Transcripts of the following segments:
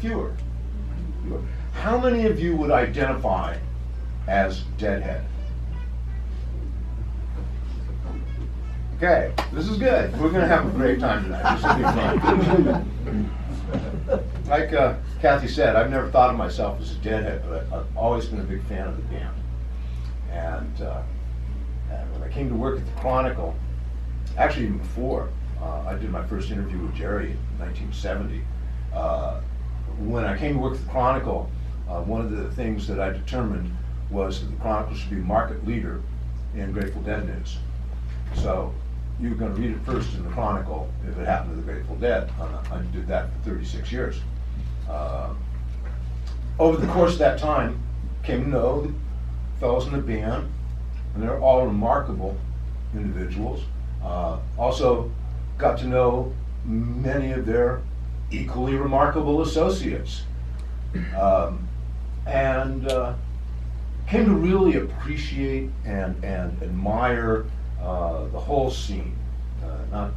Fewer. Fewer. How many of you would identify as Deadhead? Okay, this is good. We're going to have a great time tonight. This will be fun. Like Kathy said, I've never thought of myself as a Deadhead, but I've always been a big fan of the band. And when I came to work at the Chronicle, actually even before, I did my first interview with Jerry in 1970. When I came to work at the Chronicle, one of the things that I determined was that the Chronicle should be market leader in Grateful Dead news. So you were going to read it first in the Chronicle if it happened to the Grateful Dead. I did that for 36 years. Over the course of that time, came to know the fellows in the band, and they're all remarkable individuals. Also got to know many of their equally remarkable associates. And came to really appreciate and admire the whole scene, not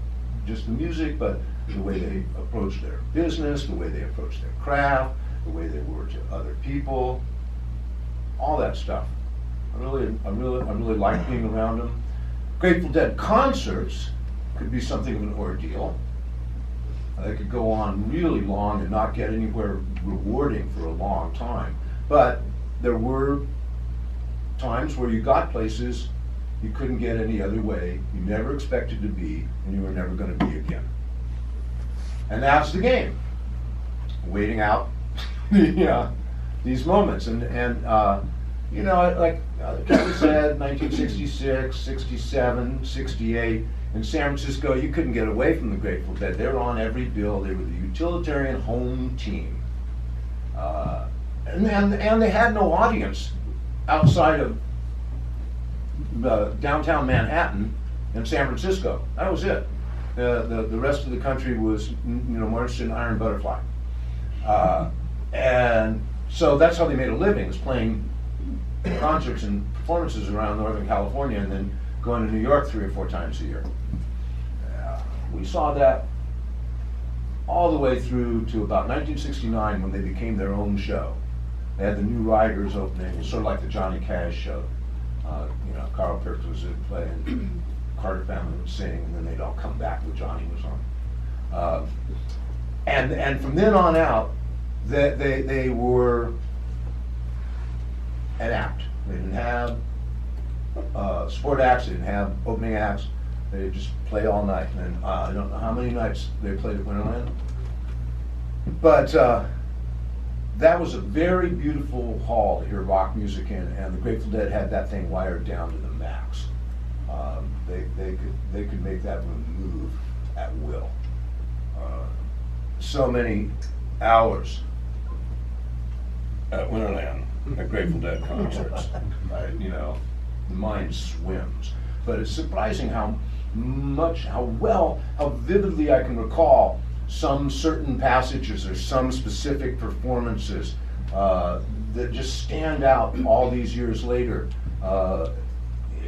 just the music, but the way they approach their business, the way they approach their craft, the way they were to other people, all that stuff. I really like being around them. Grateful Dead concerts could be something of an ordeal. They could go on really long and not get anywhere rewarding for a long time. But there were times where you got places you couldn't get any other way, you never expected to be, and you were never going to be again. And that's the game. Waiting out these moments. And like Kevin said, 1966, 67, 68, in San Francisco, you couldn't get away from the Grateful Dead. They were on every bill. They were the utilitarian home team. And they had no audience outside of downtown Manhattan and San Francisco. That was it. The rest of the country was more interested in Iron Butterfly. And so that's how they made a living, was playing concerts and performances around Northern California and then going to New York 3 or 4 times a year. We saw that all the way through to about 1969 when they became their own show. They had the New Riders opening. It was sort of like the Johnny Cash show. Carl Perkins would play and Carter family would sing, and then they'd all come back when Johnny was on. And from then on out, they were an act. They didn't have support acts. They didn't have opening acts. They just play all night. And I don't know how many nights they played at Winterland, but that was a very beautiful hall to hear rock music in, and the Grateful Dead had that thing wired down to the max. They could make that room move at will. So many hours at Winterland at Grateful Dead concerts. The mind swims. But it's surprising how vividly I can recall some certain passages or some specific performances that just stand out all these years later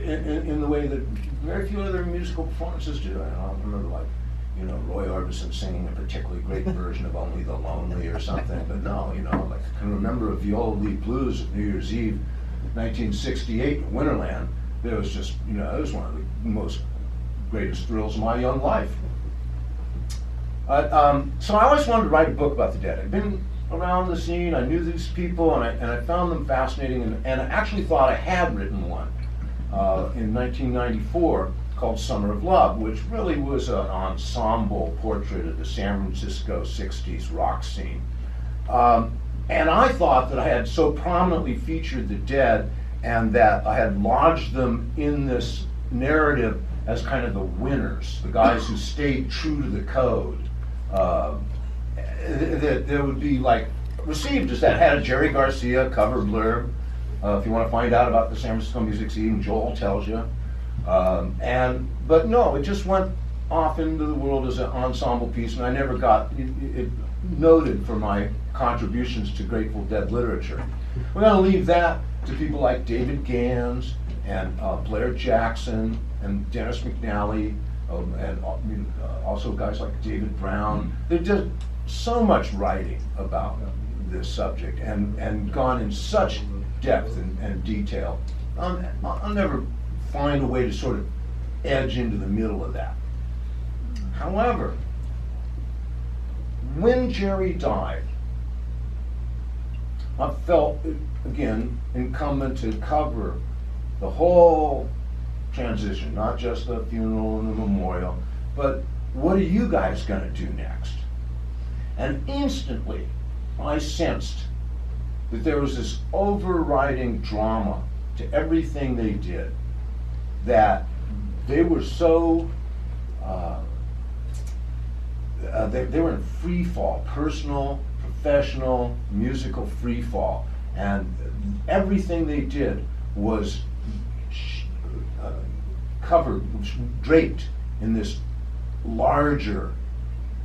in the way that very few other musical performances do. I remember Roy Orbison singing a particularly great version of Only the Lonely or something, but no, I can remember a Viola Leaf Blues at New Year's Eve, 1968 at Winterland. It was just, it was one of the most greatest thrills of my young life. So I always wanted to write a book about the Dead. I'd been around the scene, I knew these people, and I found them fascinating, and I actually thought I had written one in 1994 called Summer of Love, which really was an ensemble portrait of the San Francisco 60s rock scene. And I thought that I had so prominently featured the Dead and that I had lodged them in this narrative as kind of the winners, the guys who stayed true to the code. That there would be received as that. Had a Jerry Garcia cover blurb. If you want to find out about the San Francisco music scene, Joel tells you. But no, it just went off into the world as an ensemble piece, and I never got it noted for my contributions to Grateful Dead literature. We're going to leave that to people like David Gans and Blair Jackson and Dennis McNally, and also guys like David Brown. They're just so much writing about this subject and gone in such depth and detail. I'll never find a way to sort of edge into the middle of that. However, when Jerry died, I felt, again, incumbent to cover the whole transition, not just the funeral and the memorial, but what are you guys going to do next? And instantly, I sensed that there was this overriding drama to everything they did, that they were so, they were in free fall, personal, professional, musical free fall, and everything they did was covered, draped in this larger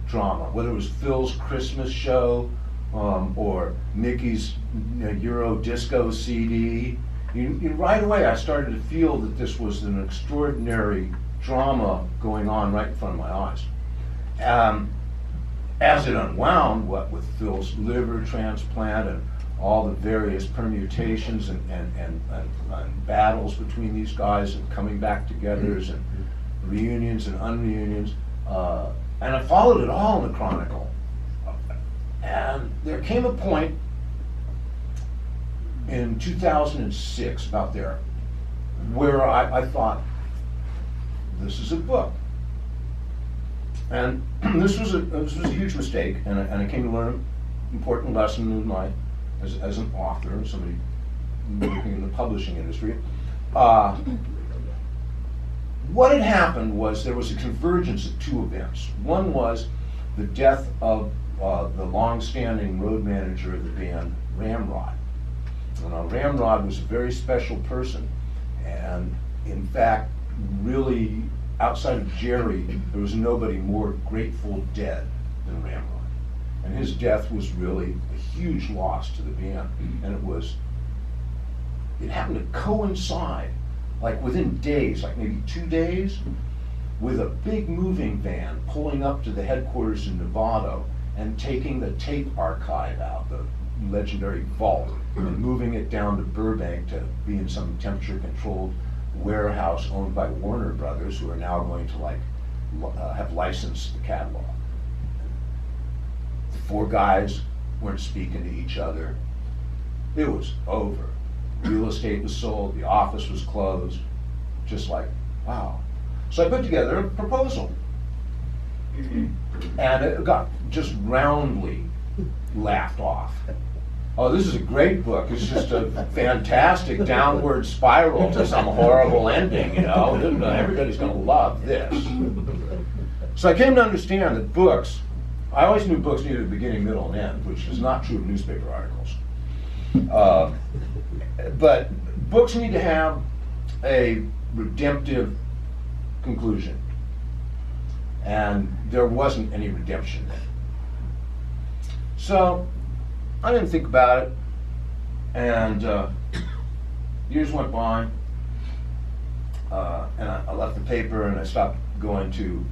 drama, whether it was Phil's Christmas show or Mickey's Euro disco CD. Right away I started to feel that this was an extraordinary drama going on right in front of my eyes. As it unwound, what with Phil's liver transplant and all the various permutations and battles between these guys and coming back together and reunions and unreunions, and I followed it all in the Chronicle. And there came a point in 2006, about there, where I thought, this is a book. And this was a huge mistake, and I came to learn an important lesson in my, as an author, somebody working in the publishing industry. What had happened was there was a convergence of two events. One was the death of the long-standing road manager of the band, Ramrod. Now, Ramrod was a very special person, and in fact, really, outside of Jerry, there was nobody more Grateful Dead than Ramrod. And his death was really a huge loss to the band. And it happened to coincide, like within days, like maybe 2 days, with a big moving van pulling up to the headquarters in Nevada and taking the tape archive out, the legendary vault, and moving it down to Burbank to be in some temperature-controlled warehouse owned by Warner Brothers, who are now going to have licensed the catalog. The four guys weren't speaking to each other. It was over. Real estate was sold, the office was closed. Just like, wow. So I put together a proposal. And it got just roundly laughed off. Oh, this is a great book. It's just a fantastic downward spiral to some horrible ending, you know. Everybody's going to love this. So I came to understand that books, I always knew books needed a beginning, middle, and end, which is not true of newspaper articles. But books need to have a redemptive conclusion. And there wasn't any redemption then. So I didn't think about it, and years went by, and I left the paper and I stopped going to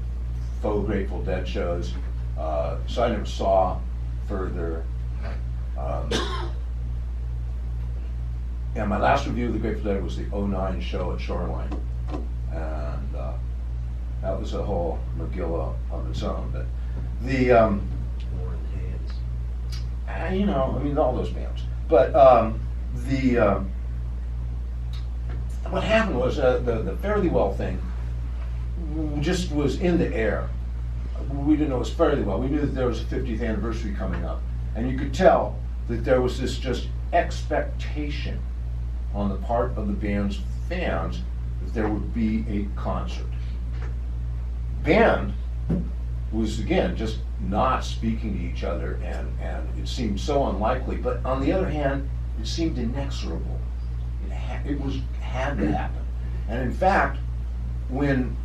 faux Grateful Dead shows, so I never saw further. And my last review of the Grateful Dead was the '09 show at Shoreline, and that was a whole Megillah on its own. But the you know, I mean, all those bands. But what happened was the Fare Thee Well thing just was in the air. We didn't know it was Fare Thee Well. We knew that there was a 50th anniversary coming up, and you could tell that there was this just expectation on the part of the band's fans that there would be a concert. Band was, again, just not speaking to each other, and it seemed so unlikely, but on the other hand, it seemed inexorable. It had to happen. And in fact, when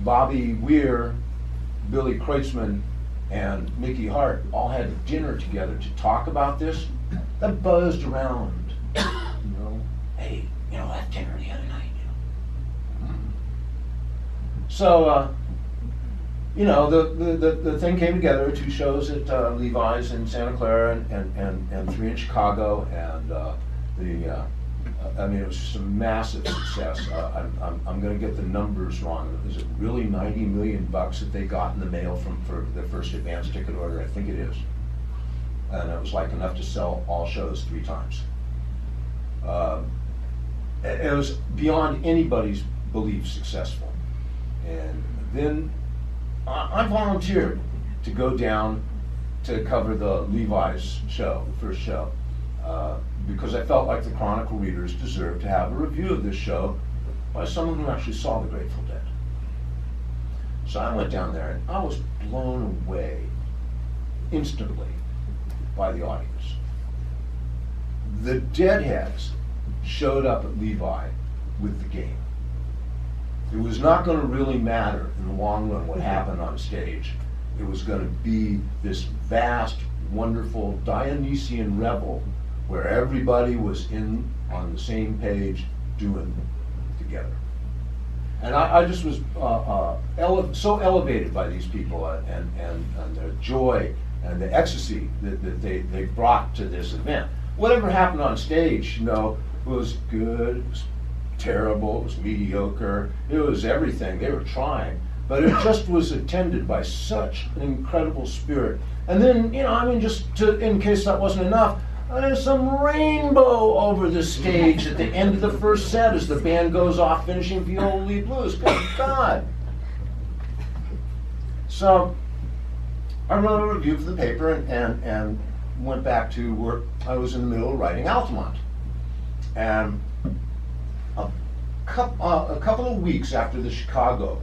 Bobby Weir, Billy Kreutzmann, and Mickey Hart all had dinner together to talk about this, that buzzed around, you know, hey, you know, that dinner the other night, you know. So, you know, the thing came together, 2 shows at Levi's in Santa Clara and 3 in Chicago, and I mean, it was just a massive success. I'm going to get the numbers wrong. Is it really $90 million that they got in the mail for their first advance ticket order? I think it is. And it was like enough to sell all shows 3 times. It was beyond anybody's belief successful. And then I volunteered to go down to cover the Levi's show, the first show, because I felt like the Chronicle readers deserved to have a review of this show by someone who actually saw the Grateful Dead. So I went down there and I was blown away instantly by the audience. The Deadheads showed up at Levi with the game. It was not going to really matter in the long run what happened on stage. It was going to be this vast, wonderful Dionysian revel where everybody was in on the same page doing it together. And I just was so elevated by these people and their joy and the ecstasy that they brought to this event. Whatever happened on stage, you know, was good, it was terrible, it was mediocre, it was everything. They were trying, but it just was attended by such an incredible spirit. And then, you know, I mean, in case that wasn't enough, there's some rainbow over the stage at the end of the first set as the band goes off finishing Viola Lead Blues. Good God. So I wrote a review for the paper and went back to work. I was in the middle of writing Altamont. And a couple of weeks after the Chicago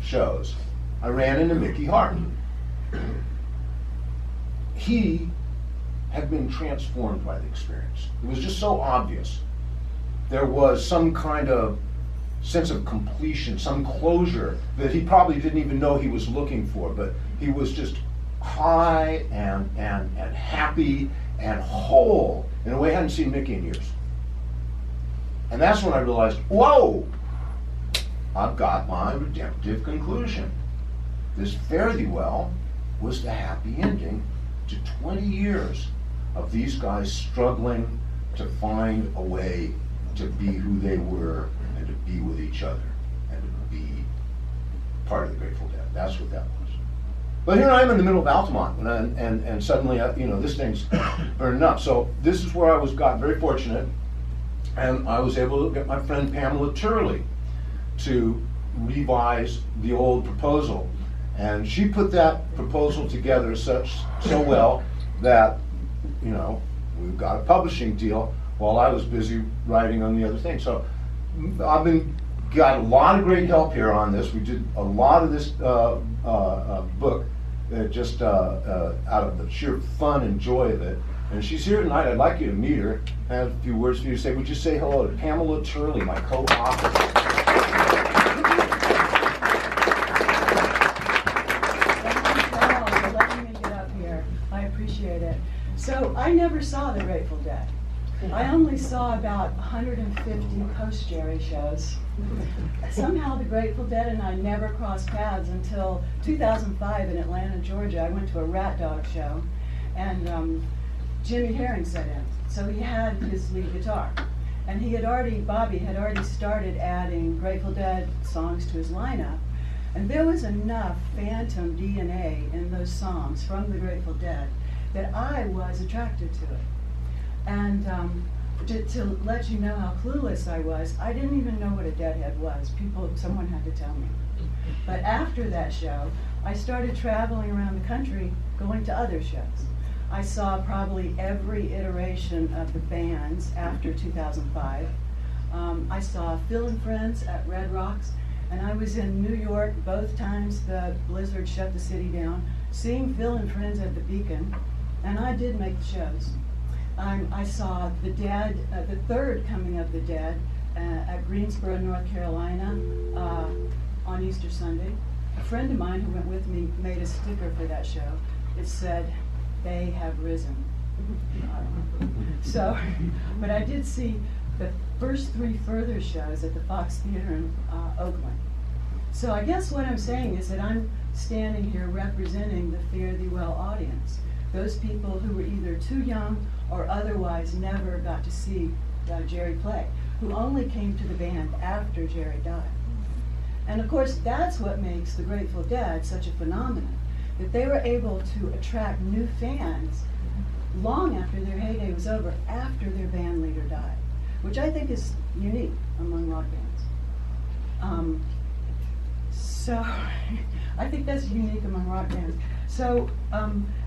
shows, I ran into Mickey Hart. He had been transformed by the experience. It was just so obvious. There was some kind of sense of completion, some closure that he probably didn't even know he was looking for, but he was just high and happy and whole in a way I hadn't seen Mickey in years. And that's when I realized, whoa, I've got my redemptive conclusion. This fare thee well was the happy ending to 20 years of these guys struggling to find a way to be who they were and to be with each other and to be part of the Grateful Dead. That's what that was. But here I am in the middle of Altamont, and suddenly, you know, this thing's burning up. So this is where got very fortunate, and I was able to get my friend Pamela Turley to revise the old proposal. And she put that proposal together so well that, you know, we've got a publishing deal while I was busy writing on the other thing. So I've got a lot of great help here on this. We did a lot of this book just out of the sheer fun and joy of it. And she's here tonight. I'd like you to meet her. I have a few words for you to say. Would you say hello to Pamela Turley, my co-author? Thank you for letting me get up here. I appreciate it. So I never saw the Grateful Dead. I only saw about 150 post-Jerry shows. Somehow the Grateful Dead and I never crossed paths until 2005 in Atlanta, Georgia. I went to a Rat Dog show, and Jimmy Herring set in. So he had his lead guitar. And Bobby had already started adding Grateful Dead songs to his lineup. And there was enough Phantom DNA in those songs from the Grateful Dead that I was attracted to it. And to let you know how clueless I was, I didn't even know what a Deadhead was. Someone had to tell me. But after that show, I started traveling around the country going to other shows. I saw probably every iteration of the bands after 2005. I saw Phil and Friends at Red Rocks, and I was in New York both times the blizzard shut the city down, seeing Phil and Friends at the Beacon, and I did make the shows. I saw the Dead, the third coming of the Dead at Greensboro, North Carolina on Easter Sunday. A friend of mine who went with me made a sticker for that show. It said, "They have risen." But I did see the first 3 further shows at the Fox Theater in Oakland. So I guess what I'm saying is that I'm standing here representing the Fare Thee Well audience. Those people who were either too young or otherwise never got to see Jerry play, who only came to the band after Jerry died. And of course, that's what makes the Grateful Dead such a phenomenon, that they were able to attract new fans long after their heyday was over, after their band leader died, which I think is unique among rock bands. So I think that's unique among rock bands. So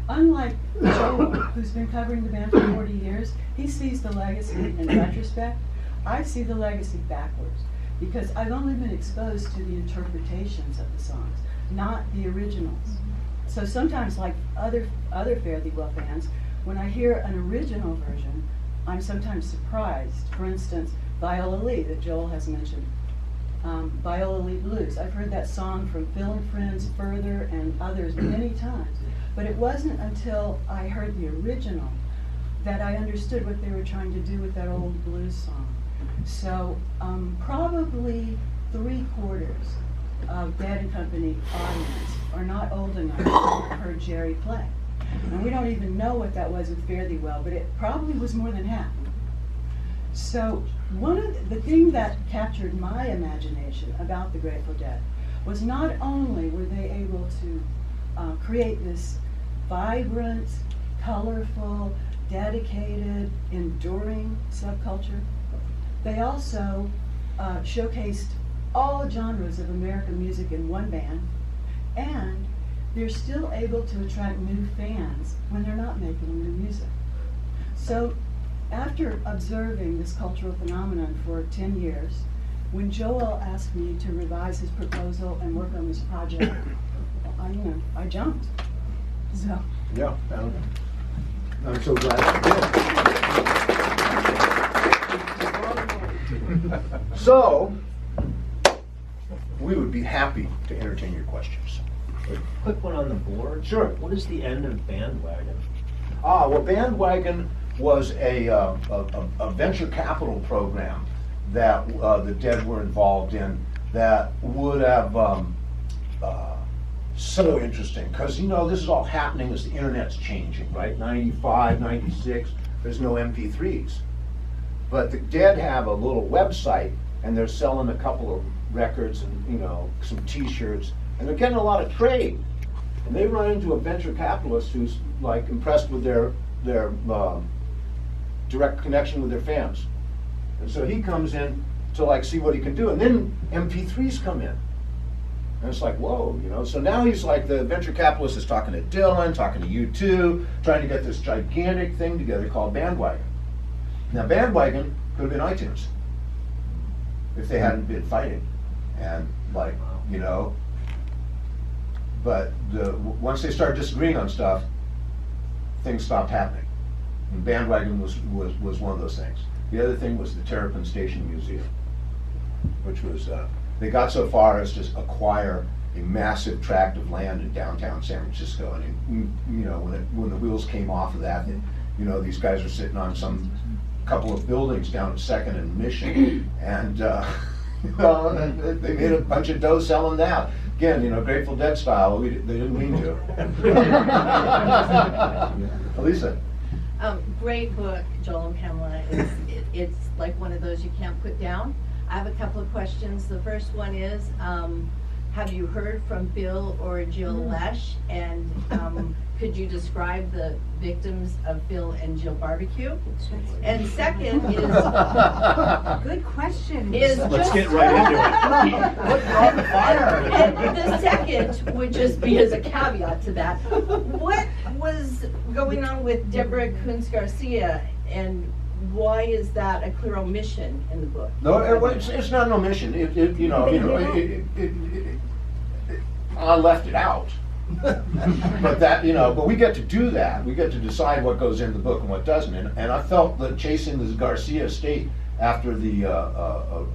unlike Joel, who's been covering the band for 40 years, he sees the legacy in retrospect. I see the legacy backwards, because I've only been exposed to the interpretations of the songs, not the originals. So sometimes, like other Fare Thee Well fans, when I hear an original version, I'm sometimes surprised. For instance, Viola Lee, that Joel has mentioned. Viola Lee Blues. I've heard that song from Phil and Friends, Further, and others many times. But it wasn't until I heard the original that I understood what they were trying to do with that old blues song. So probably 3/4 of Dead and Company audience are not old enough to have heard Jerry play. And we don't even know what that was with Fare Thee Well, but it probably was more than half. So one of the thing that captured my imagination about the Grateful Dead was not only were they able to create this vibrant, colorful, dedicated, enduring subculture, they also showcased all genres of American music in one band, and they're still able to attract new fans when they're not making new music. So after observing this cultural phenomenon for 10 years, when Joel asked me to revise his proposal and work on this project, I jumped. So. Yeah, I'm so glad you did. So, we would be happy to entertain your questions. Quick one on the board. Sure. What is the end of Bandwagon? Well, Bandwagon was a venture capital program that the Dead were involved in that would have so interesting, because this is all happening as the internet's changing, right? 95, 96, there's no MP3s. But the Dead have a little website, and they're selling a couple of records and some t-shirts, and they're getting a lot of trade. And they run into a venture capitalist who's like impressed with their direct connection with their fans. And so he comes in to like see what he can do, and then MP3s come in. And it's like, whoa, So now he's like, the venture capitalist is talking to Dylan, talking to U2, trying to get this gigantic thing together called Bandwagon. Now Bandwagon could have been iTunes if they hadn't been fighting. And but once they started disagreeing on stuff, things stopped happening. And Bandwagon was one of those things. The other thing was the Terrapin Station Museum, which was, they got so far as to acquire a massive tract of land in downtown San Francisco. And when the wheels came off of that, these guys are sitting on some couple of buildings down at 2nd and Mission, and they made a bunch of dough selling that. Again, Grateful Dead style. They didn't mean to. Elisa. Great book, Joel and Pamela. It's like one of those you can't put down. I have a couple of questions. The first one is, have you heard from Bill or Jill Lesh? And could you describe the victims of Bill and Jill barbecue? And second is, good question. Let's get right into it. Put you on the fire. And the second would just be as a caveat to that. What was going on with Deborah Coons Garcia, and why is that a clear omission in the book? No, it's not an omission. I left it out. But that, but we get to do that. We get to decide what goes in the book and what doesn't. And I felt that chasing the Garcia estate after the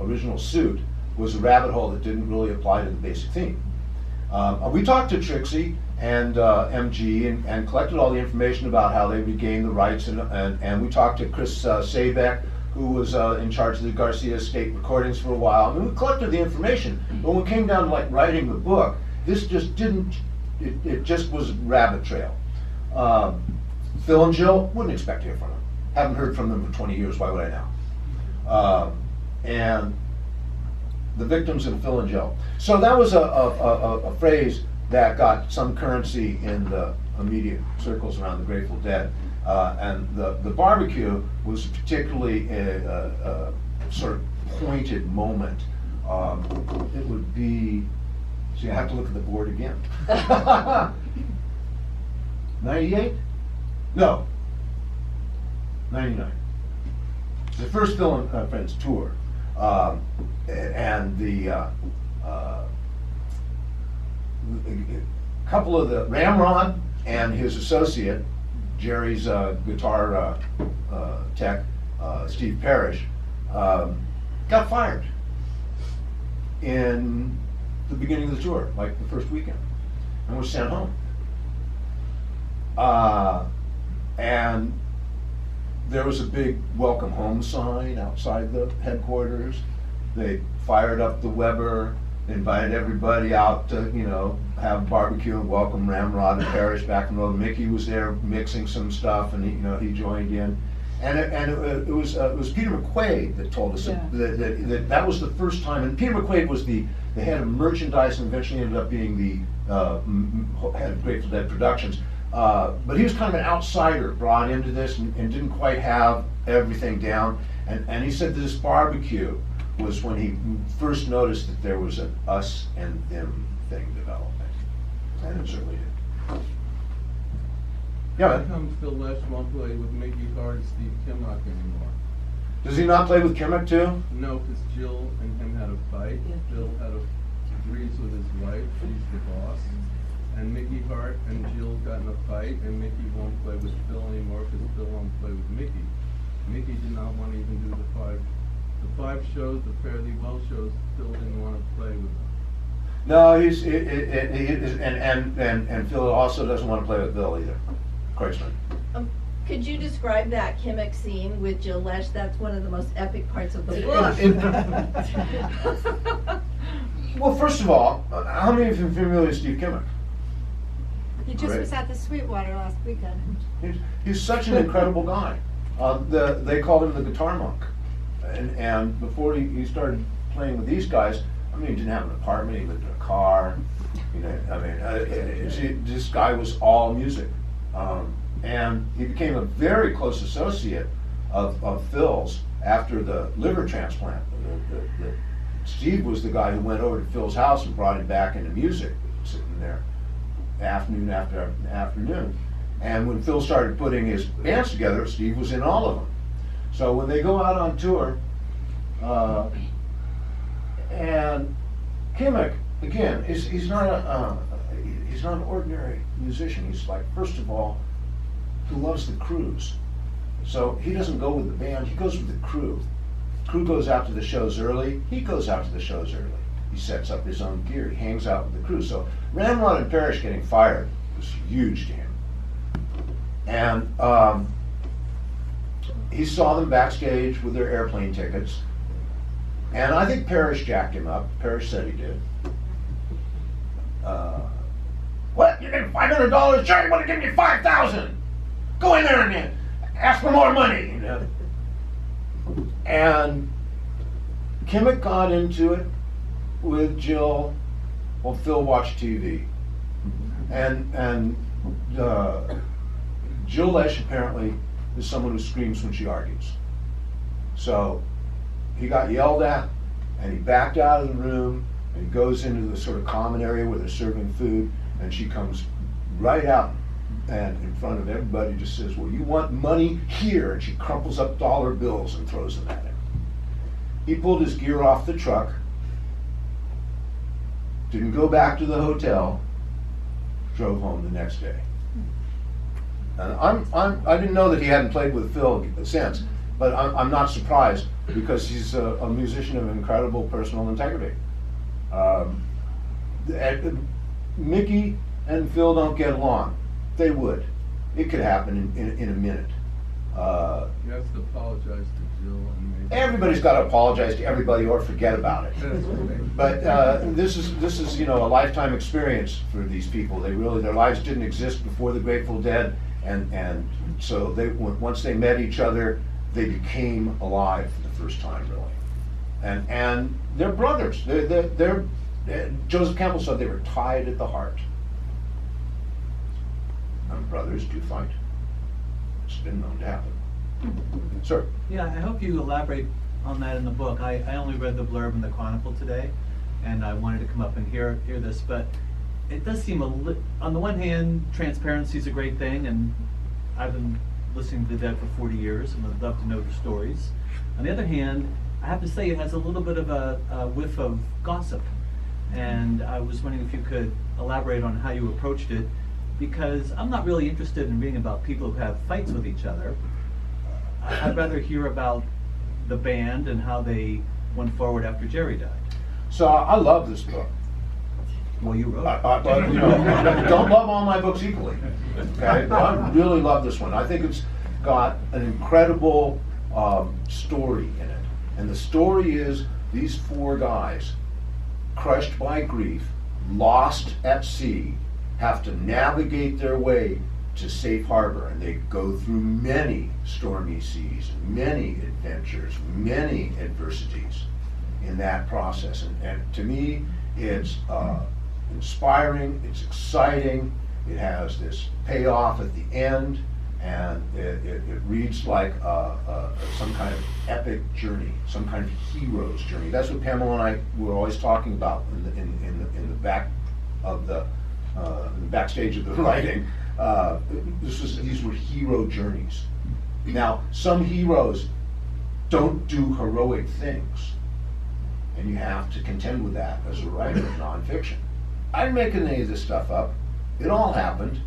original suit was a rabbit hole that didn't really apply to the basic theme. We talked to Trixie and MG and collected all the information about how they regained the rights, and we talked to Chris Sabeck, who was in charge of the Garcia estate recordings for a while. I mean, we collected the information, but when it came down to like writing the book, this just didn't, it just was rabbit trail. Phil and Jill, wouldn't expect to hear from them. Haven't heard from them for 20 years, why would I now? And the victims of Phil and Jill. So that was a phrase that got some currency in the immediate circles around the Grateful Dead. And the barbecue was particularly a sort of pointed moment. It would be, so you have to look at the board again. 98? No, 99. It's the first Phil and Friends tour. And the couple of the Ramrod and his associate, Jerry's guitar tech, Steve Parrish, got fired in the beginning of the tour, like the first weekend, and was sent home. And there was a big welcome home sign outside the headquarters. They fired up the Weber, invited everybody out to, have barbecue and welcome Ramrod and Parrish back in the road. Mickey was there mixing some stuff, and he joined in. And it was Peter McQuaid that told us that was the first time. And Peter McQuaid was the head of merchandise and eventually ended up being the head of Grateful Dead Productions. But he was kind of an outsider brought into this and didn't quite have everything down. And he said this barbecue was when he first noticed that there was an us and them thing developing. And it certainly did. Yeah. How come Phil Lesh won't play with Mickey Hart and Steve Kimmock anymore? Does he not play with Kimmick too? No, because Jill and him had a fight. Phil had a agrees with his wife, she's the boss. And Mickey Hart and Jill got in a fight, and Mickey won't play with Phil anymore because Phil won't play with Mickey. Mickey did not want to even do the five shows, the Fare Thee Well shows. Phil didn't want to play with them. No, and Phil also doesn't want to play with Bill either. Craigslist. Could you describe that Kimmick scene with Jill Lesh? That's one of the most epic parts of the book. Well, first of all, how many of you are familiar with Steve Kimmick? He just Great. was at the Sweetwater last weekend. He's such an incredible guy. They called him the guitar monk. And before he started playing with these guys, I mean, he didn't have an apartment, he lived in a car. This guy was all music. And he became a very close associate of Phil's after the liver transplant. Steve was the guy who went over to Phil's house and brought him back into music, sitting there afternoon after afternoon. And when Phil started putting his bands together, Steve was in all of them. So when they go out on tour, and Kimmick, again, he's not an ordinary musician. He's like, first of all, he loves the crews. So he doesn't go with the band, he goes with the crew. Crew goes out to the shows early, he goes out to the shows early. He sets up his own gear, he hangs out with the crew. So Ramrod and Parrish getting fired was huge to him. And he saw them backstage with their airplane tickets. And I think Parrish jacked him up. Parrish said he did. What? You get $500? Jerry want to give you $5,000. Go in there and ask for more money. And Kimmick got into it with Jill while Phil watched TV. And Jill Lesh apparently is someone who screams when she argues. So he got yelled at, and he backed out of the room, and he goes into the sort of common area where they're serving food, and she comes right out and in front of everybody just says, well, you want money here, and she crumples up dollar bills and throws them at him. He pulled his gear off the truck, didn't go back to the hotel, drove home the next day. And I didn't know that he hadn't played with Phil since, but I'm not surprised because he's a musician of incredible personal integrity. Mickey and Phil don't get along. They would. It could happen in a minute. He has to apologize to Jill and maybe. Everybody's got to apologize to everybody or forget about it. That's right. But this is a lifetime experience for these people. Their lives didn't exist before the Grateful Dead, and so once they met each other, they became alive for the first time, really. And they're brothers. They're Joseph Campbell said they were tied at the heart. And brothers do fight. It's been known to happen. Sir. Yeah, I hope you elaborate on that in the book. I only read the blurb in the Chronicle today, and I wanted to come up and hear this, but it does seem on the one hand, transparency is a great thing, and I've been listening to the Dead for 40 years, and I'd love to know the stories. On the other hand, I have to say it has a little bit of a whiff of gossip, and I was wondering if you could elaborate on how you approached it, because I'm not really interested in reading about people who have fights with each other. I'd rather hear about the band and how they went forward after Jerry died. So I love this book. Well, you wrote it. Don't love all my books equally, okay? But I really love this one. I think it's got an incredible story in it. And the story is these four guys, crushed by grief, lost at sea, have to navigate their way to safe harbor, and they go through many stormy seas, many adventures, many adversities in that process. And to me, it's inspiring, it's exciting, it has this payoff at the end, and it reads like some kind of epic journey, some kind of hero's journey. That's what Pamela and I were always talking about in the back of the backstage of the writing. These were hero journeys. Now, some heroes don't do heroic things, and you have to contend with that as a writer of nonfiction. I didn't make any of this stuff up. It all happened,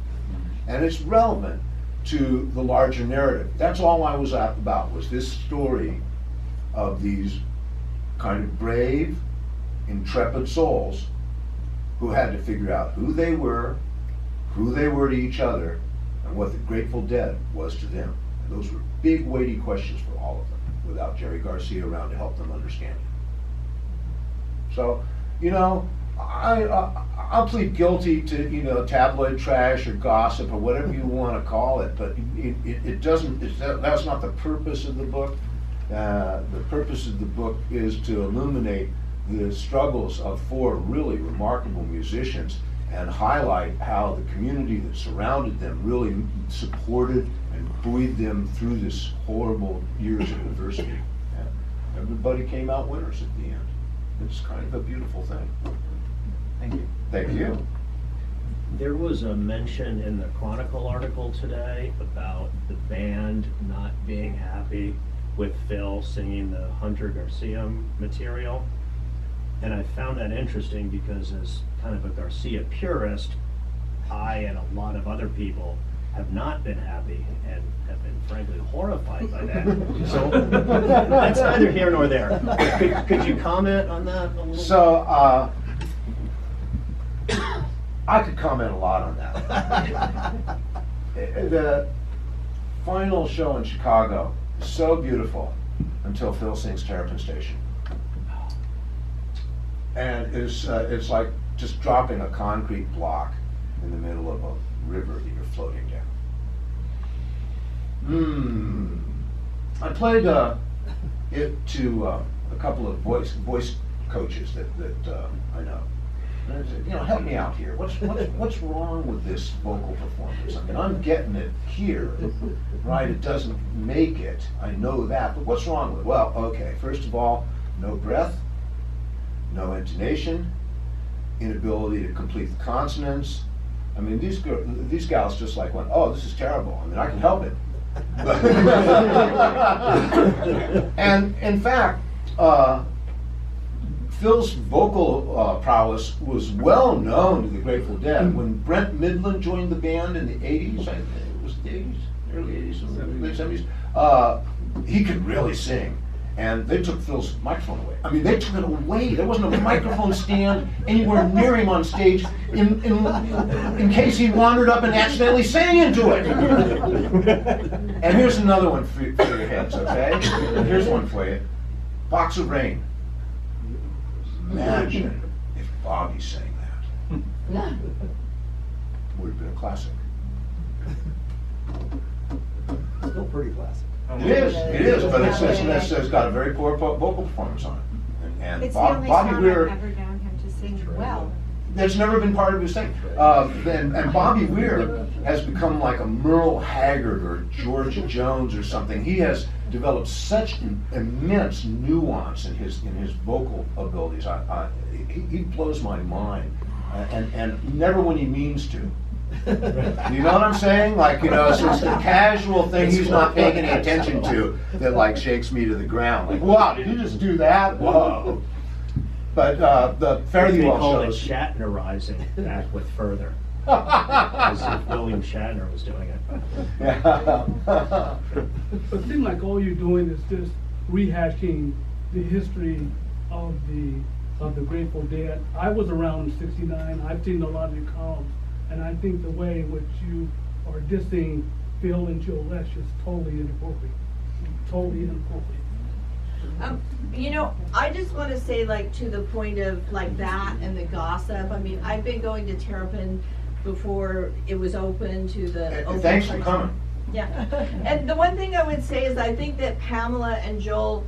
and it's relevant to the larger narrative. That's all I was about, was this story of these kind of brave, intrepid souls who had to figure out who they were to each other, and what the Grateful Dead was to them. And those were big, weighty questions for all of them, without Jerry Garcia around to help them understand it. So, I'll plead guilty to, tabloid trash or gossip or whatever you want to call it, but it doesn't, that's not the purpose of the book. The purpose of the book is to illuminate the struggles of four really remarkable musicians and highlight how the community that surrounded them really supported and buoyed them through this horrible years of adversity. And everybody came out winners at the end. It's kind of a beautiful thing. Thank you. Thank you. There was a mention in the Chronicle article today about the band not being happy with Phil singing the Hunter Garcia material. And I found that interesting because as kind of a Garcia purist, I and a lot of other people have not been happy and have been frankly horrified by that. So that's neither here nor there. Could you comment on that a little? So, I could comment a lot on that. The final show in Chicago is so beautiful until Phil sings Terrapin Station. And it's like just dropping a concrete block in the middle of a river that you're floating down. I played it to a couple of voice coaches that I know. And I said, help me out here. What's wrong with this vocal performance? I mean, I'm getting it here, right? It doesn't make it. I know that, but what's wrong with it? Well, okay. First of all, no breath. No intonation, inability to complete the consonants. I mean, these gals just like went, oh, this is terrible. I mean, I can help it. And in fact, Phil's vocal prowess was well known to the Grateful Dead. When Brent Midland joined the band in the 80s, I think it was the 80s, early 80s, late 70s, he could really sing. and they took Phil's microphone away. I mean, they took it away. There wasn't a microphone stand anywhere near him on stage in case he wandered up and accidentally sang into it. And here's another one for your heads, okay? Here's one for you. Box of Rain. Imagine if Bobby sang that. Would have been a classic. Still pretty classic. It is, but it's got a very poor vocal performance on it. And It's the Bobby only song Weir, I've ever known him to sing well. that's never been part of his thing. And Bobby Weir has become like a Merle Haggard or George Jones or something. He has developed such immense nuance in his vocal abilities. He blows my mind, and never when he means to. You know what I'm saying? Like, you know, so it's the casual thing he's not paying any attention to that like shakes me to the ground. Like, wow, did you just do that? Whoa. But the Fare Thee They Well call it shows. Shatnerizing that with Further, as if William Shatner was doing it. Yeah. It seems like all you're doing is just rehashing the history of the Grateful Dead. I was around in '69. I've seen a lot of your columns, and I think the way in which you are dissing Phil and Joe Lesh is totally inappropriate. Totally inappropriate. You know, I just want to say, like, to the point of like that and the gossip. I mean, I've been going to Terrapin before it was open to the. Open Thanks for person. coming. Yeah, and the one thing I would say is I think that Pamela and Joel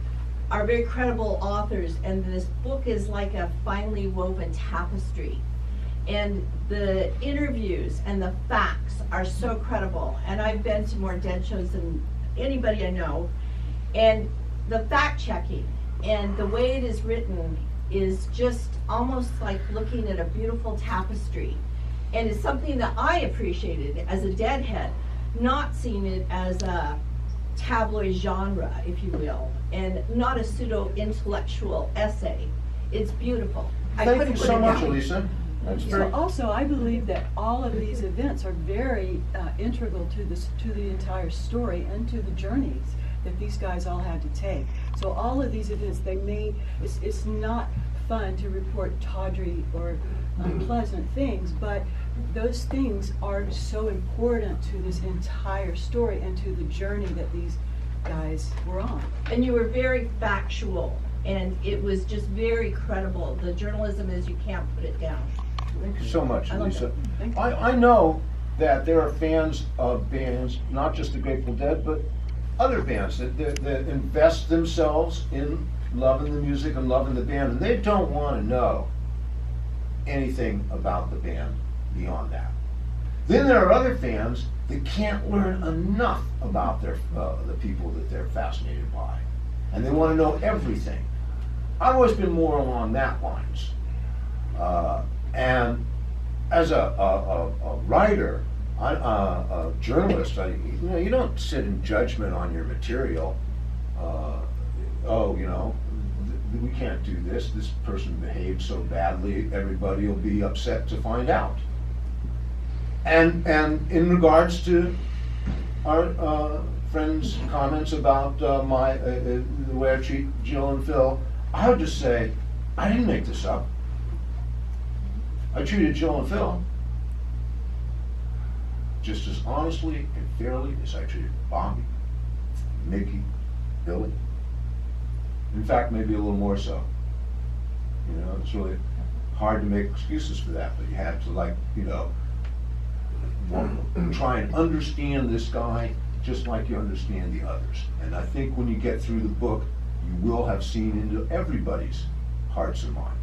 are very credible authors, and this book is like a finely woven tapestry. And the interviews and the facts are so credible. And I've been to more Dead shows than anybody I know. And the fact checking and the way it is written is just almost like looking at a beautiful tapestry. And it's something that I appreciated as a Deadhead, not seeing it as a tabloid genre, if you will, and not a pseudo-intellectual essay. It's beautiful. I Thank couldn't you put so it much, down. Elisa. That's So very. also, I believe that all of these events are very integral to the entire story and to the journeys that these guys all had to take. So all of these events, it's not fun to report tawdry or unpleasant things, but those things are so important to this entire story and to the journey that these guys were on. And you were very factual, and it was just very credible. The journalism is, you can't put it down. Thank you so much, I love Elisa. it. Thank you. I know that there are fans of bands, not just the Grateful Dead, but other bands that invest themselves in loving the music and loving the band, and they don't want to know anything about the band beyond that. Then there are other fans that can't learn enough about the people that they're fascinated by, and they want to know everything. I've always been more along that lines, and as a writer, a journalist, you don't sit in judgment on your material. We can't do this. This person behaved so badly, everybody will be upset to find out. And in regards to our friend's comments about the way I treat Jill and Phil, I would just say, I didn't make this up. I treated Jill and Phil just as honestly and fairly as I treated Bobby, Mickey, Billy. In fact, maybe a little more so. You know, it's really hard to make excuses for that, but you have to, try and understand this guy just like you understand the others. And I think when you get through the book, you will have seen into everybody's hearts and minds.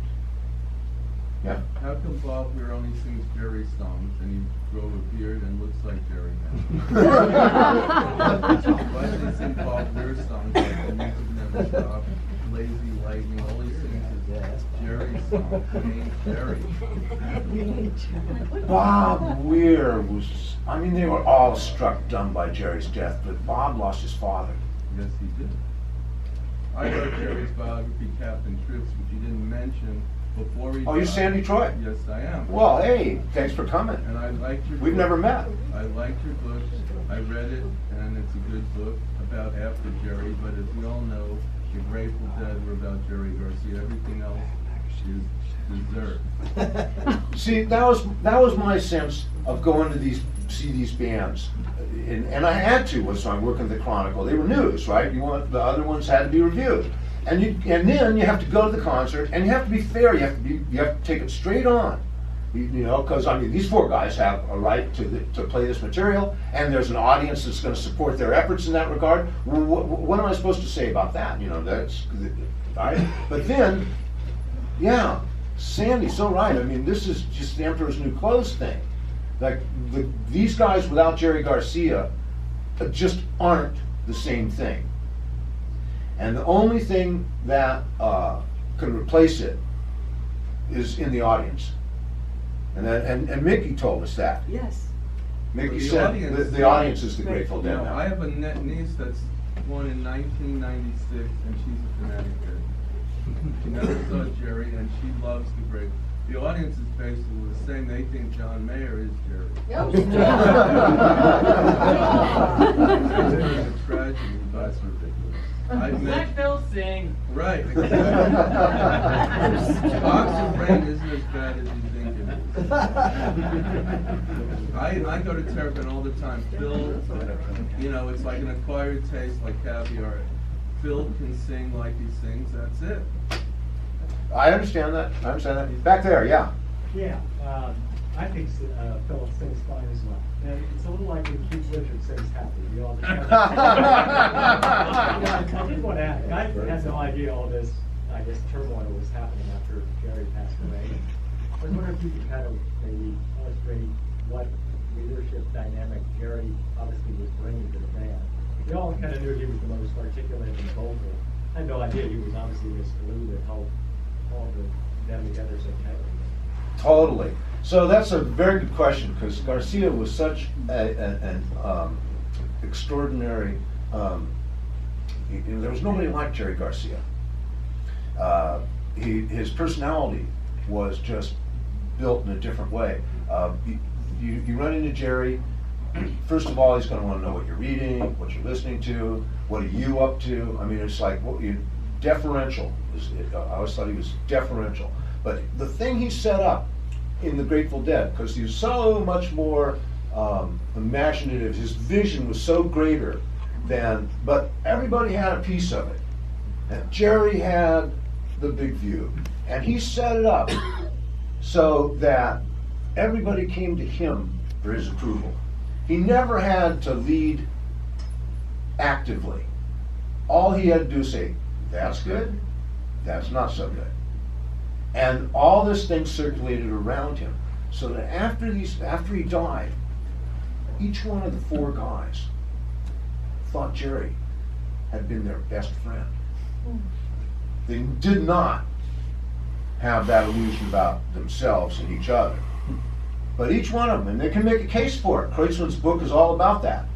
Yeah? How come Bob here only sings Jerry songs and he grow a beard and looks like Jerry now? Why does he sing Bob Weir songs like The Music Never Stops, Lazy Lightning? All he sings is Jerry songs. He ain't Jerry. Bob Weir was, they were all struck dumb by Jerry's death, but Bob lost his father. Yes, he did. I wrote Jerry's biography, Captain Trips, but you didn't mention before he Oh, you're died. Sandy Troy? Yes, I am. Well, hey, thanks for coming. And I liked your We've book. never met. I liked your book. I read it, and it's a good book about after Jerry, but as we all know, the Grateful Dead were about Jerry Garcia. Everything else is dessert. See, that was my sense of going to see these bands, and I had to. So I'm working the Chronicle. They were news, right? The other ones had to be reviewed, and then you have to go to the concert, and you have to be fair. You have to take it straight on, you know, because I mean these four guys have a right to play this material, and there's an audience that's going to support their efforts in that regard. What am I supposed to say about that? You know, that's all right. But then, yeah. Sandy's so right. I mean, this is just the Emperor's New Clothes thing. Like, these guys without Jerry Garcia just aren't the same thing. And the only thing that can replace it is in the audience. And Mickey told us that. Yes. Mickey The said audience- the audience is the Grateful You Dead know, now. I have a niece that's born in 1996, and she's a fanatic. She never saw Jerry, and she loves the great. The audience is basically the same. They think John Mayer is Jerry. Yep. It's a tragedy, but it's ridiculous. I've met Bill sing. right. Exactly. Box of Rain isn't as bad as you think it is. I go to Terrapin all the time. Phil, you know, it's like an acquired taste, like caviar. Phil can sing like he sings. That's it. I understand that. I understand that. Back there, yeah. Yeah, I think Philip sings fine as well. And it's a little like when Keith Richards sings happy. We all just I did want to add, I had no idea all this, I guess, turmoil was happening after Jerry passed away. I was wondering if you could kind of maybe illustrate what leadership dynamic Jerry obviously was bringing to the band. We all kind of knew he was the most articulate and vocal. I had no idea he was obviously this glue that held all them together so tightly. Totally. So that's a very good question, because Garcia was such an extraordinary. There was nobody like Jerry Garcia. His personality was just built in a different way. You run into Jerry. First of all, he's going to want to know what you're reading, what you're listening to, what are you up to. I mean, it's like deferential. I always thought he was deferential. But the thing he set up in the Grateful Dead, because he was so much more imaginative, his vision was so greater than, but everybody had a piece of it. And Jerry had the big view. And he set it up so that everybody came to him for his approval. He never had to lead actively. All he had to do is say, that's good, that's not so good. And all this thing circulated around him, so that after he died, each one of the four guys thought Jerry had been their best friend. They did not have that illusion about themselves and each other. But each one of them, and they can make a case for it. Kreutzmann's book is all about that.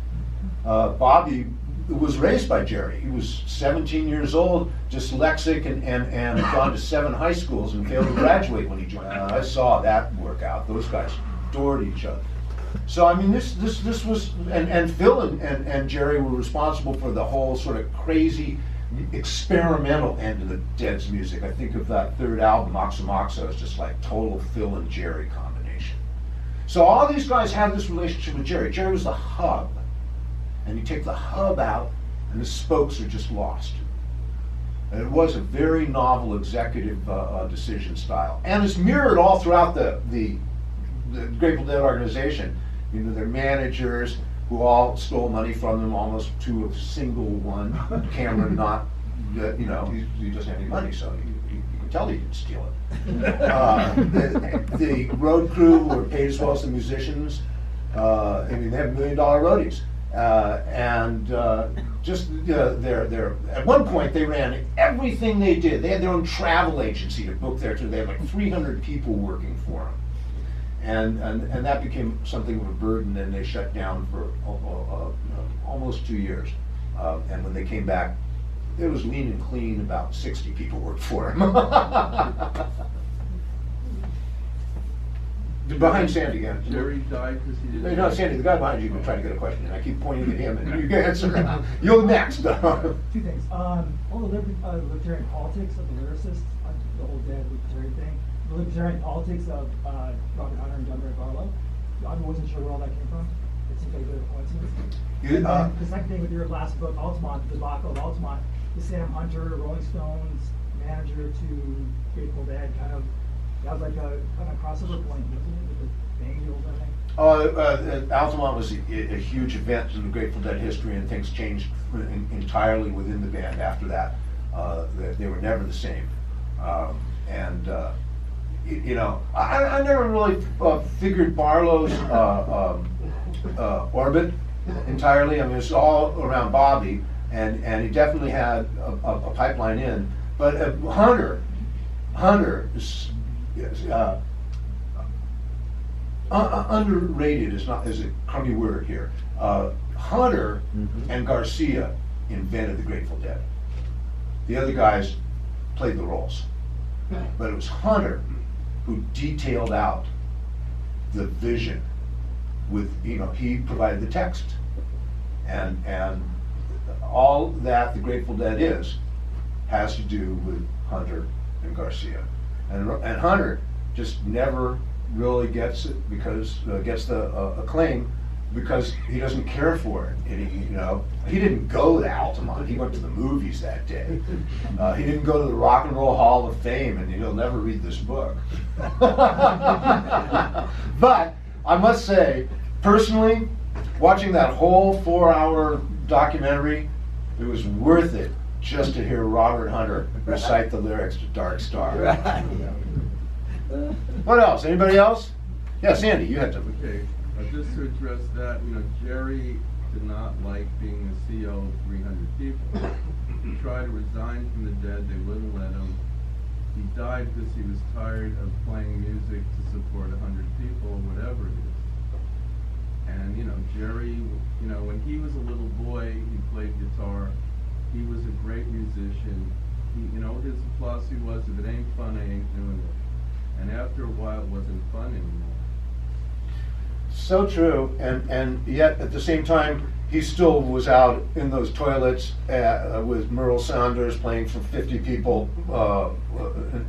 Bobby was raised by Jerry. He was 17 years old, dyslexic, and gone to 7 high schools and failed to graduate when he joined. I saw that work out. Those guys adored each other. So I mean, this was, and Phil and Jerry were responsible for the whole sort of crazy experimental end of the Dead's music. I think of that third album, Moxa Moxa, as just like total Phil and Jerry combination. So all these guys have this relationship with Jerry. Jerry was the hub. And you take the hub out, and the spokes are just lost. And it was a very novel executive decision style. And it's mirrored all throughout the Grateful Dead organization. You know, their managers, who all stole money from them, almost to a single one. Cameron not, you know, he doesn't have any money, so you can tell he didn't steal it. The road crew were paid as well as the musicians. I mean, they have $1 million roadies. At one point they ran everything they did. They had their own travel agency to book their tour. They had like 300 people working for them. And that became something of a burden, and they shut down for almost 2 years. And when they came back, it was lean and clean, about 60 people worked for them. Behind Sandy, yeah. Jerry died because he didn't. No, Sandy, the guy behind you has been trying to get a question, and I keep pointing at him, and you can answer. You're next. Two things. All the libertarian politics of the lyricists, the whole dead libertarian thing, the libertarian politics of Robert Hunter and John Barlow. I wasn't sure where all that came from. It seems like a bit of a coincidence. And then the second thing with your last book, Altamont, the debacle of Altamont, is Sam Hunter, Rolling Stones manager to Grateful Dead, that was like a kind of crossover point, wasn't it, with the Angels, I think? Altamont was a huge event in the Grateful Dead history, and things changed entirely within the band after that. They were never the same. I never really figured Barlow's orbit entirely. I mean, it's all around Bobby, and he definitely had a pipeline in. But Hunter is underrated is a crummy word here. Hunter and Garcia invented the Grateful Dead. The other guys played the roles, but it was Hunter who detailed out the vision with, he provided the text, and all that the Grateful Dead has to do with Hunter and Garcia, and Hunter just never really gets it because gets the acclaim because he doesn't care for it. And he didn't go to Altamont. He went to the movies that day. He didn't go to the Rock and Roll Hall of Fame, and he'll never read this book. But I must say, personally, watching that whole 4-hour documentary, it was worth it just to hear Robert Hunter recite the lyrics to Dark Star. What else? Anybody else? Yeah, Sandy, you had to. Okay, just to address that, Jerry did not like being the CEO of 300 people. He tried to resign from the Dead, they wouldn't let him. He died because he was tired of playing music to support 100 people, whatever it is. And, Jerry, when he was a little boy, he played guitar. He was a great musician. His philosophy was, if it ain't fun, I ain't doing it. And after a while, it wasn't fun anymore. So true, and yet at the same time, he still was out in those toilets with Merle Saunders playing for 50 people,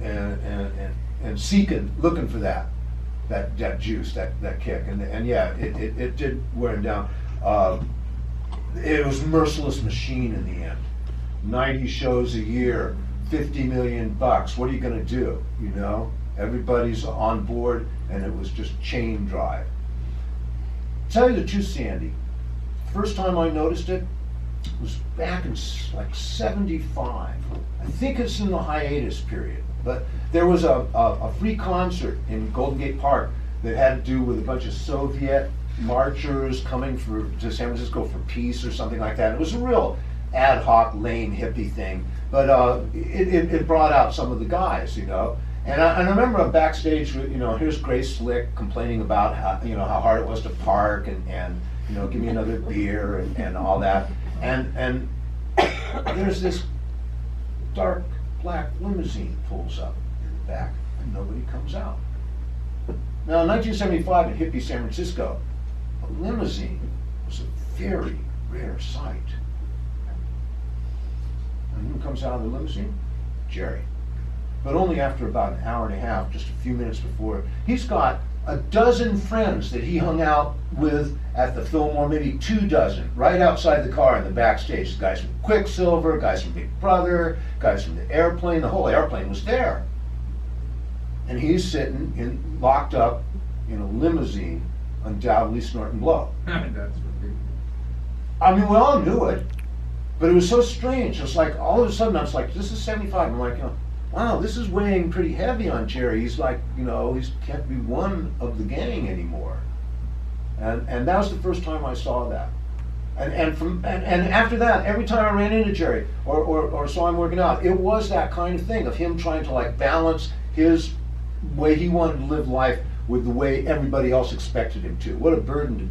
and looking for that juice, that kick, and yeah, it did wear him down. It was merciless machine in the end. 90 shows a year, $50 million. What are you going to do? Everybody's on board, and it was just chain drive. Tell you the truth, Sandy, first time I noticed it was back in like 75. I think it's in the hiatus period, but there was a free concert in Golden Gate Park that had to do with a bunch of Soviet marchers coming to San Francisco for peace or something like that. It was a real ad hoc, lame, hippie thing, but it brought out some of the guys, And I remember I'm backstage with, here's Grace Slick complaining about how hard it was to park and give me another beer and all that. And there's this dark black limousine pulls up in the back and nobody comes out. Now in 1975 in hippie San Francisco, a limousine was a very rare sight. And who comes out of the limousine? Jerry. But only after about an hour and a half, just a few minutes before. He's got a dozen friends that he hung out with at the Fillmore, maybe 24, right outside the car in the backstage. Guys from Quicksilver, guys from Big Brother, guys from the Airplane. The whole Airplane was there. And he's sitting locked up in a limousine, undoubtedly snorting blow. That's ridiculous. I mean, we all knew it, but it was so strange. It's like all of a sudden I was like, this is 75. I'm like, wow, this is weighing pretty heavy on Jerry. He's like, he can't be one of the gang anymore. And that was the first time I saw that. And after that, every time I ran into Jerry or saw him working out, it was that kind of thing of him trying to balance his way he wanted to live life with the way everybody else expected him to. What a burden to,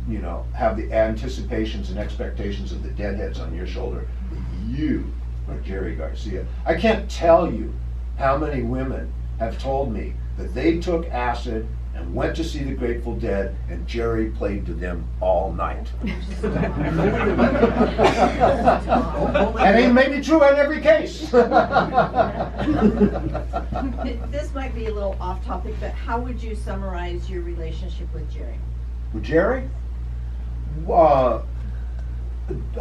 have the anticipations and expectations of the Deadheads on your shoulder. You are Jerry Garcia. I can't tell you how many women have told me that they took acid and went to see the Grateful Dead, and Jerry played to them all night. And it may be true in every case. This might be a little off topic, but how would you summarize your relationship with Jerry? With Jerry,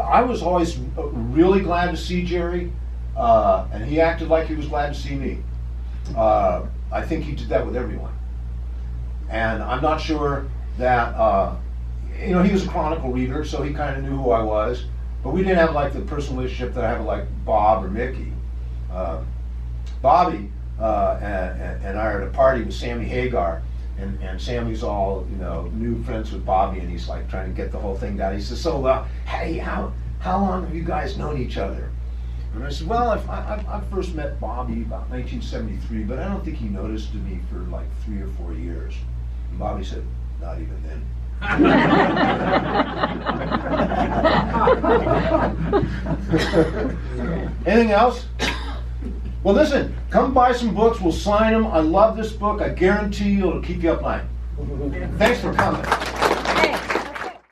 I was always really glad to see Jerry, and he acted like he was glad to see me. I think he did that with everyone. And I'm not sure that, he was a Chronicle reader, so he kind of knew who I was, but we didn't have like the personal relationship that I have with like Bob or Mickey. Bobby and I are at a party with Sammy Hagar, and Sammy's all, new friends with Bobby, and he's like trying to get the whole thing down. He says, so, hey, how long have you guys known each other? And I said, well, I first met Bobby about 1973, but I don't think he noticed me for like 3 or 4 years. And Bobby said, not even then. Anything else? Well, listen, come buy some books. We'll sign them. I love this book. I guarantee you it'll keep you up night. Thanks for coming.